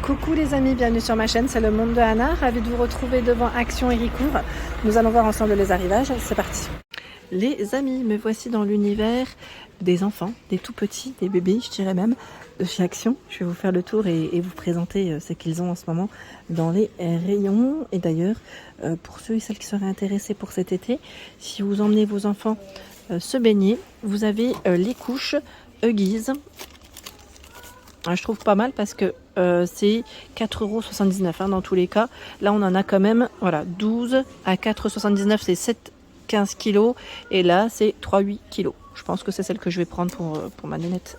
Coucou les amis, bienvenue sur ma chaîne, c'est le monde de Anna, ravie de vous retrouver devant Action Héricourt. Nous allons voir ensemble les arrivages, c'est parti. Les amis, me voici dans l'univers des enfants, des tout petits, des bébés, je dirais même, de chez Action. Je vais vous faire le tour et vous présenter ce qu'ils ont en ce moment dans les rayons. Et d'ailleurs, pour ceux et celles qui seraient intéressés pour cet été, si vous emmenez vos enfants se baigner, vous avez les couches Huggies. Je trouve pas mal parce que c'est 4,79 € dans tous les cas. Là, on en a quand même, voilà, 12 à 4,79 €, c'est 7,15 kg. Et là, c'est 3,8 kg. Je pense que c'est celle que je vais prendre pour ma nénette.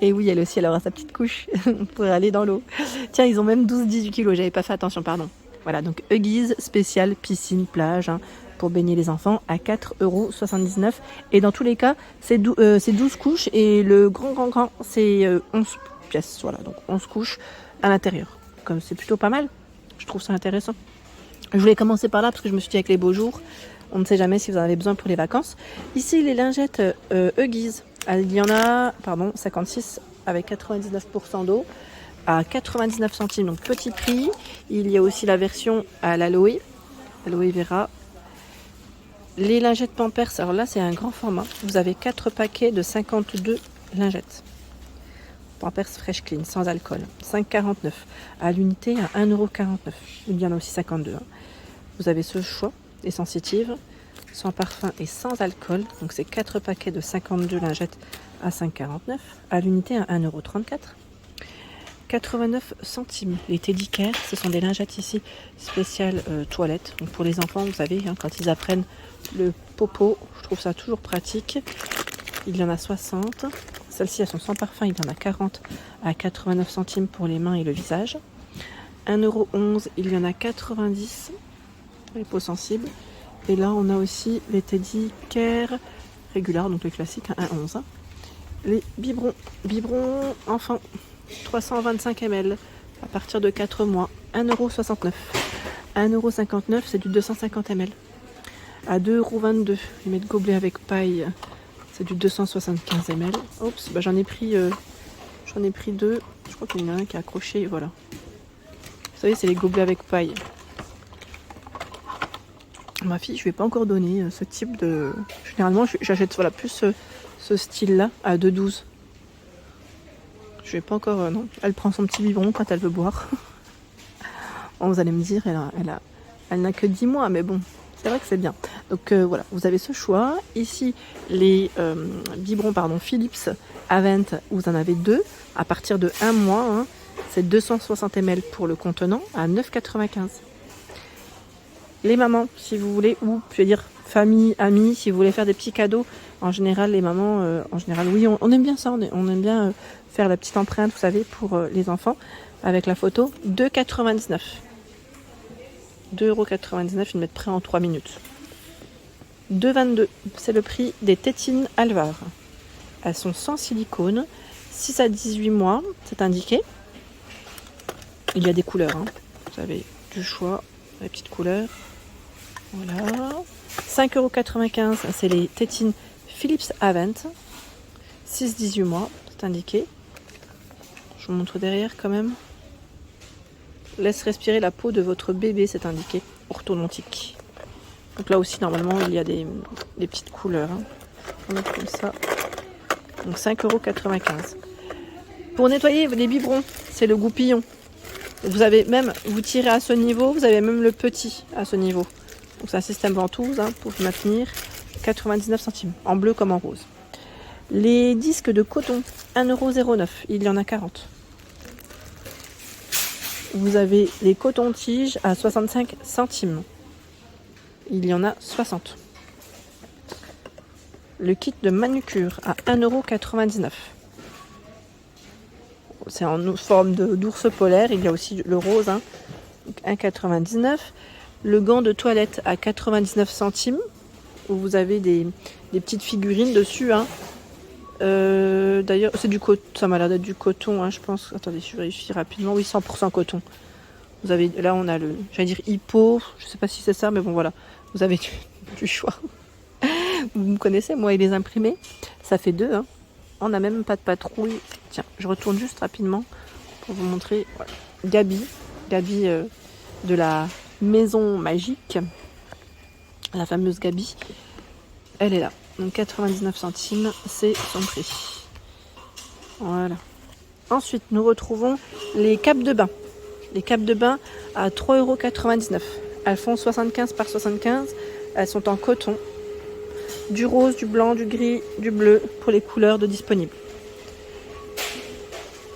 Et oui, elle aussi, elle aura sa petite couche pour aller dans l'eau. Tiens, ils ont même 12-18 kg. J'avais pas fait attention, pardon. Voilà, donc Huggies spécial piscine plage pour baigner les enfants à 4,79 €. Et dans tous les cas, c'est 12 couches et le grand, c'est 11 pièces. Voilà, donc 11 couches à l'intérieur. Comme c'est plutôt pas mal, je trouve ça intéressant. Je voulais commencer par là parce que je me suis dit avec les beaux jours, on ne sait jamais si vous en avez besoin pour les vacances. Ici, les lingettes Huggies, il y en a 56 avec 99% d'eau à 99 centimes, donc petit prix. Il y a aussi la version à l'aloe vera. Les lingettes Pampers, alors là c'est un grand format. Vous avez 4 paquets de 52 lingettes. Pampers Fresh Clean, sans alcool, 5,49 à l'unité à 1,49 €. Il y en a aussi 52. Vous avez ce choix, des sensitives, sans parfum et sans alcool. Donc c'est 4 paquets de 52 lingettes à 5,49 à l'unité à 1,34 €. 89 centimes. Les Teddy Care, ce sont des lingettes ici spéciales toilettes. Donc pour les enfants, vous savez, quand ils apprennent le popo, je trouve ça toujours pratique. Il y en a 60. Celles-ci, elles sont sans parfum. Il y en a 40 à 89 centimes pour les mains et le visage. 1,11 €. Il y en a 90. Les peaux sensibles. Et là, on a aussi les Teddy Care Regular, donc les classiques à 1,11 €. Les biberons enfants. 325 ml à partir de 4 mois, 1,69 €. 1,59 €, c'est du 250 ml. À 2,22 €, les mètres gobelets avec paille, c'est du 275 ml. Oups, j'en ai pris 2. Je crois qu'il y en a un qui est accroché, voilà. Vous savez, c'est les gobelets avec paille. Ma fille, je ne vais pas encore donner ce type de... Généralement, j'achète plus ce style-là à 2,12 €. Je vais pas encore, non. Elle prend son petit biberon quand elle veut boire. Bon, vous allez me dire, elle n'a que 10 mois, mais bon, c'est vrai que c'est bien. Donc voilà, vous avez ce choix. Ici, les biberons, Philips Avent, vous en avez 2 à partir de 1 mois. C'est 260 ml pour le contenant à 9,95 €. Les mamans, si vous voulez, ou je vais dire famille, amis, si vous voulez faire des petits cadeaux. En général, les mamans, oui, on aime bien ça. On aime bien faire la petite empreinte, vous savez, pour les enfants, avec la photo. 2,99 €. 2,99 €, ils mettent prêt en 3 minutes. 2,22 €, c'est le prix des tétines Alvar. Elles sont sans silicone, 6 à 18 mois, c'est indiqué. Il y a des couleurs, vous avez du choix, les petites couleurs. Voilà. 5,95 €, c'est les tétines Philips Avent. 6-18 mois, c'est indiqué. Je vous montre derrière quand même. Laisse respirer la peau de votre bébé, c'est indiqué. Orthodontique. Donc là aussi, normalement, il y a des petites couleurs. On a comme ça. Donc 5,95 €. Pour nettoyer les biberons, c'est le goupillon. Vous tirez à ce niveau, vous avez même le petit à ce niveau. Donc c'est un système ventouse pour vous maintenir. 99 centimes, en bleu comme en rose. Les disques de coton, 1,09 €, il y en a 40. Vous avez les cotons-tiges à 65 centimes. Il y en a 60. Le kit de manucure à 1,99 €. C'est en forme d'ours polaire. Il y a aussi le rose, donc 1,99 €. Le gant de toilette à 99 centimes. Où vous avez des petites figurines dessus. D'ailleurs, c'est du coton, ça m'a l'air d'être du coton, je pense. Attendez, je vérifie rapidement. Oui, 100% coton. Vous avez, là, on a j'allais dire hippo. Je sais pas si c'est ça, mais bon, voilà. Vous avez du choix. Vous me connaissez, moi, et les imprimés. Ça fait 2. On n'a même pas de patrouille. Tiens, je retourne juste rapidement pour vous montrer. Voilà. Gabi de la Maison Magique, la fameuse Gabi, elle est là. Donc 99 centimes, c'est son prix. Voilà. Ensuite, nous retrouvons les capes de bain. Les capes de bain à 3,99 €. Elles font 75 par 75. Elles sont en coton. Du rose, du blanc, du gris, du bleu pour les couleurs de disponibles.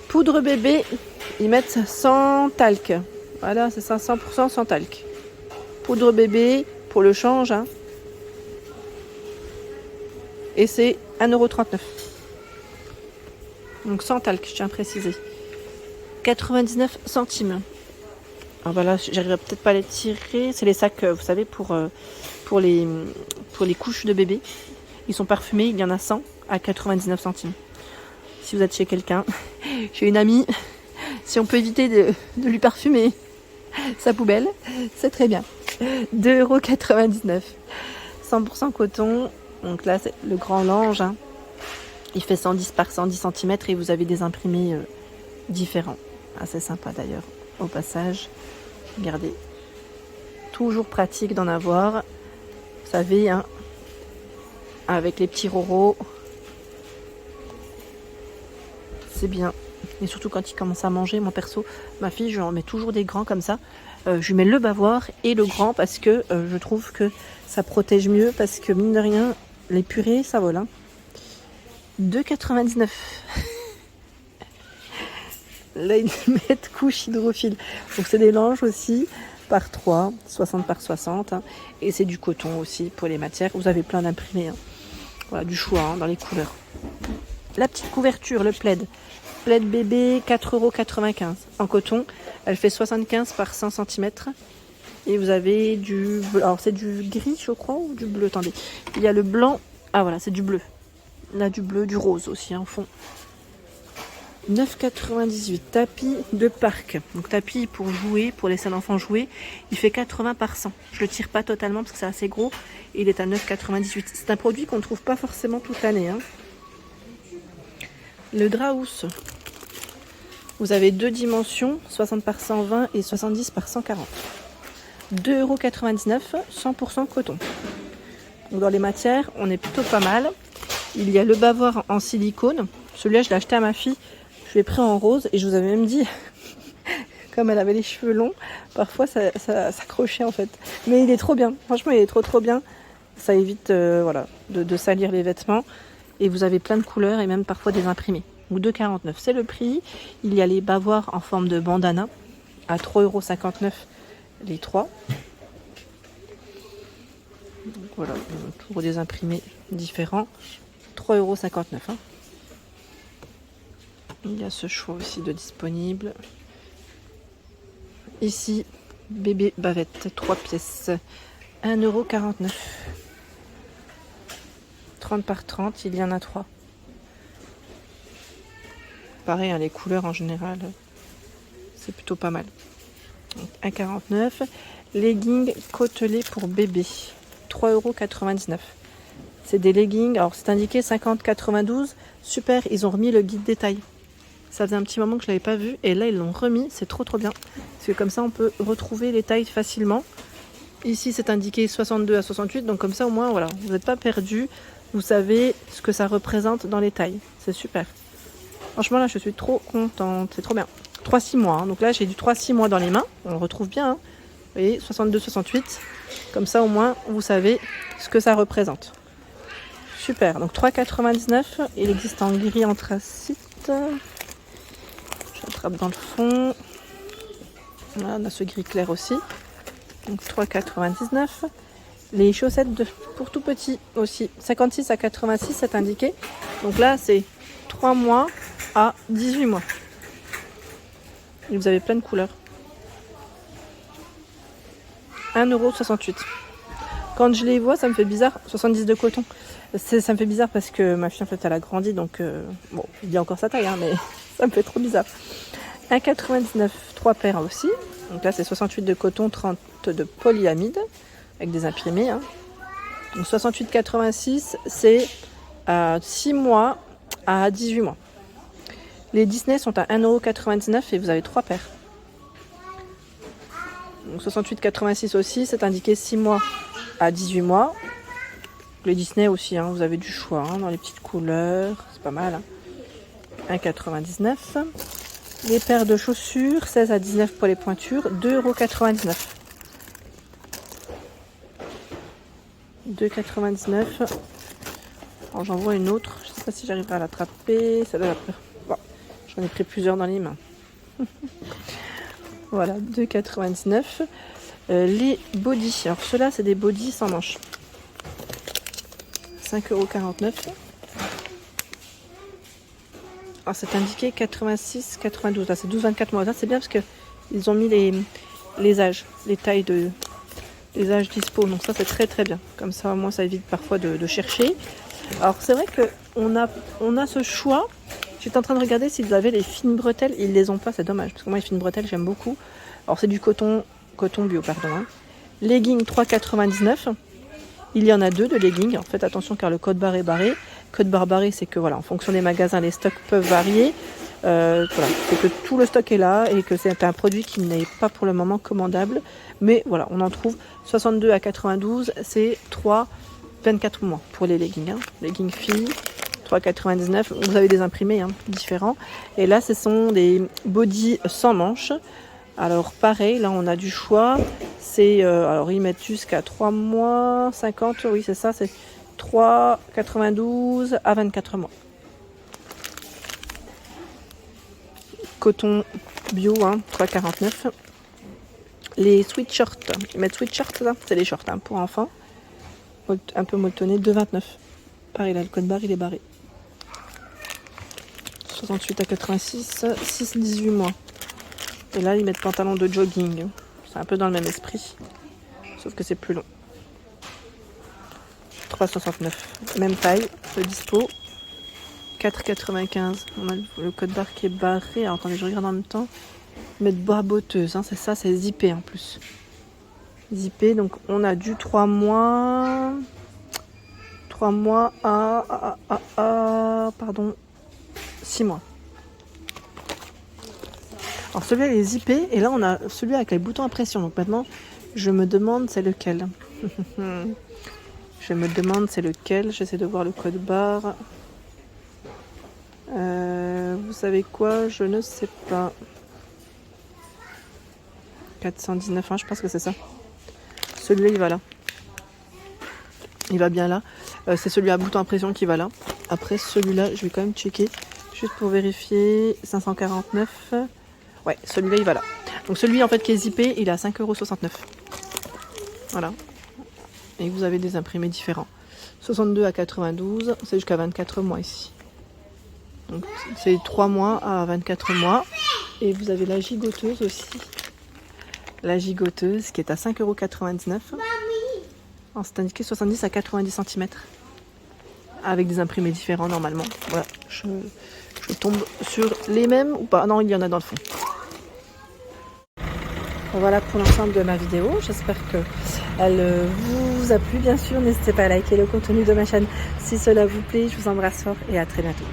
Poudre bébé, ils mettent sans talc. Voilà, c'est ça, 100% sans talc. Poudre bébé pour le change. Hein. Et c'est 1,39 €. Donc sans talc, je tiens à préciser. 99 centimes. Ah bah là, j'arriverai peut-être pas à les tirer. C'est les sacs, vous savez, pour les couches de bébé. Ils sont parfumés, il y en a 100 à 99 centimes. Si vous êtes chez quelqu'un, chez une amie, si on peut éviter de lui parfumer sa poubelle, c'est très bien. 2,99 €. 100% coton. Donc là, c'est le grand lange. Hein. Il fait 110 par 110 cm et vous avez des imprimés différents. Assez sympa d'ailleurs, au passage. Regardez. Toujours pratique d'en avoir. Vous savez, hein, avec les petits roros. C'est bien. Et surtout quand il commence à manger, moi perso, ma fille, je lui en mets toujours des grands comme ça. Je lui mets le bavoir et le grand parce que je trouve que ça protège mieux. Parce que mine de rien, les purées, ça vole. Hein. 2,99 €. Là, ils mettent couche hydrophile. Donc, c'est des langes aussi par 3, 60 par 60. Hein. Et c'est du coton aussi pour les matières. Vous avez plein d'imprimés. Hein. Voilà, du choix hein, dans les couleurs. La petite couverture, le plaid. Plaid bébé, 4,95 € en coton. Elle fait 75 par 100 cm. Et vous avez du... Alors, c'est du gris, je crois, ou du bleu? Attendez. Il y a le blanc. Ah, voilà, c'est du bleu. Là, du bleu, du rose aussi, en fond. 9,98 €. Tapis de parc. Donc, tapis pour jouer, pour laisser l'enfant jouer. Il fait 80 par 100. Je le tire pas totalement parce que c'est assez gros. Il est à 9,98 €. C'est un produit qu'on ne trouve pas forcément toute l'année. Hein. Le Draus. Vous avez deux dimensions, 60 par 120 et 70 par 140. 2,99 €, 100% coton. Donc dans les matières, on est plutôt pas mal. Il y a le bavoir en silicone. Celui-là, je l'ai acheté à ma fille. Je l'ai pris en rose et je vous avais même dit, comme elle avait les cheveux longs, parfois ça s'accrochait en fait. Mais il est trop bien. Franchement, il est trop bien. Ça évite voilà, de salir les vêtements. Et vous avez plein de couleurs et même parfois des imprimés. Donc 2,49 €, c'est le prix. Il y a les bavoirs en forme de bandana à 3,59 € les 3. Donc voilà, pour des imprimés différents. 3,59 €. Hein. Il y a ce choix aussi de disponible. Ici, bébé bavette, 3 pièces. 1,49 €. 30 par 30, il y en a 3. Pareil, hein, les couleurs en général, c'est plutôt pas mal. 1,49 €. Leggings côtelés pour bébé, 3,99 €. C'est des leggings, alors c'est indiqué 50,92 €. Super, ils ont remis le guide détail. Ça faisait un petit moment que je ne l'avais pas vu et là ils l'ont remis, c'est trop bien. Parce que comme ça on peut retrouver les tailles facilement. Ici c'est indiqué 62 à 68, donc comme ça au moins voilà, vous n'êtes pas perdu. Vous savez ce que ça représente dans les tailles. C'est super. Franchement là je suis trop contente, c'est trop bien. 3-6 mois, hein. Donc là j'ai du 3-6 mois dans les mains, on le retrouve bien. Hein. Vous voyez, 62-68, comme ça au moins vous savez ce que ça représente. Super, donc 3,99 €. Il existe en gris anthracite. J'attrape dans le fond. Voilà, on a ce gris clair aussi. Donc 3,99 €. Les chaussettes pour tout petit aussi. 56 à 86, c'est indiqué. Donc là, c'est 3 mois à 18 mois. Et vous avez plein de couleurs. 1,68 €. Quand je les vois, ça me fait bizarre. 70 de coton. Ça me fait bizarre parce que ma fille, en fait, elle a grandi. Donc, bon, il y a encore sa taille, hein, mais ça me fait trop bizarre. 1,99 €, 3 paires aussi. Donc là, c'est 68 de coton, 30 de polyamide. Avec des imprimés. Hein. Donc 68,86, c'est 6 mois à 18 mois. Les Disney sont à 1,99 € et vous avez 3 paires. Donc 68,86 aussi, c'est indiqué 6 mois à 18 mois. Les Disney aussi, hein, vous avez du choix hein, dans les petites couleurs, c'est pas mal. Hein. 1,99 €. Les paires de chaussures, 16 à 19 pour les pointures, 2,99 €. 2,99 €. Alors j'en vois une autre, je sais pas si j'arriverai à l'attraper. Bon, j'en ai pris plusieurs dans les mains. Voilà, 2,99 €. Les bodys, alors ceux-là c'est des bodys sans manches. 5,49 €. Alors c'est indiqué 86, 92. Là c'est 12-24 mois. Là c'est bien parce que ils ont mis les âges, les tailles les âges dispo. Donc ça c'est très très bien. Comme ça au moins ça évite parfois de chercher. Alors c'est vrai que on a ce choix. J'étais en train de regarder s'ils avaient les fines bretelles. Ils les ont pas, c'est dommage. Parce que moi les fines bretelles j'aime beaucoup. Alors c'est du coton bio, pardon. Hein. Legging 3,99 €. Il y en a 2 de leggings. En fait, attention car le code barre est barré. Code barre barré, c'est que voilà, en fonction des magasins, les stocks peuvent varier. Voilà, c'est que tout le stock est là et que c'est un produit qui n'est pas pour le moment commandable. Mais voilà, on en trouve 62 à 92, c'est 3,24 mois pour les leggings. Hein. Leggings filles, 3,99. Vous avez des imprimés hein, différents. Et là, ce sont des bodys sans manches. Alors pareil, là on a du choix. C'est alors ils mettent jusqu'à 3 mois 50, oui c'est ça, c'est 3,92 à 24 mois. Coton bio, hein, 3,49. Les sweatshirts, ils mettent sweatshirts là, c'est les shorts hein, pour enfants. Un peu molletonnés, 2,29. Pareil là, le code barre il est barré. 68 à 86, 6-18 mois. Et là, ils mettent pantalon de jogging. C'est un peu dans le même esprit. Sauf que c'est plus long. 3,69. Même taille, le dispo. 4,95. On a le code barre qui est barré. Alors, attendez, je regarde en même temps. Ils mettent boiteuse. Hein, c'est ça, c'est zippé en plus. Zippé, donc on a du 3 mois. 3 mois à pardon, 6 mois. Alors celui-là il est zippé et là on a celui avec les boutons à pression. Donc maintenant je me demande c'est lequel. J'essaie de voir le code barre. Vous savez quoi? Je ne sais pas. 419, hein, je pense que c'est ça. Celui-là il va là. Il va bien là. C'est celui à bouton à pression qui va là. Après celui-là je vais quand même checker. Juste pour vérifier. 549. Ouais, celui-là, il va là. Donc celui en fait qui est zippé, il est à 5,69 €. Voilà. Et vous avez des imprimés différents. 62 à 92, c'est jusqu'à 24 mois ici. Donc c'est 3 mois à 24 mois. Et vous avez la gigoteuse aussi. La gigoteuse qui est à 5,99 €. Alors c'est indiqué 70 à 90 cm. Avec des imprimés différents normalement. Voilà, je tombe sur les mêmes ou pas? Non, il y en a dans le fond. Voilà pour l'ensemble de ma vidéo, j'espère qu'elle vous a plu bien sûr, n'hésitez pas à liker le contenu de ma chaîne si cela vous plaît, je vous embrasse fort et à très bientôt.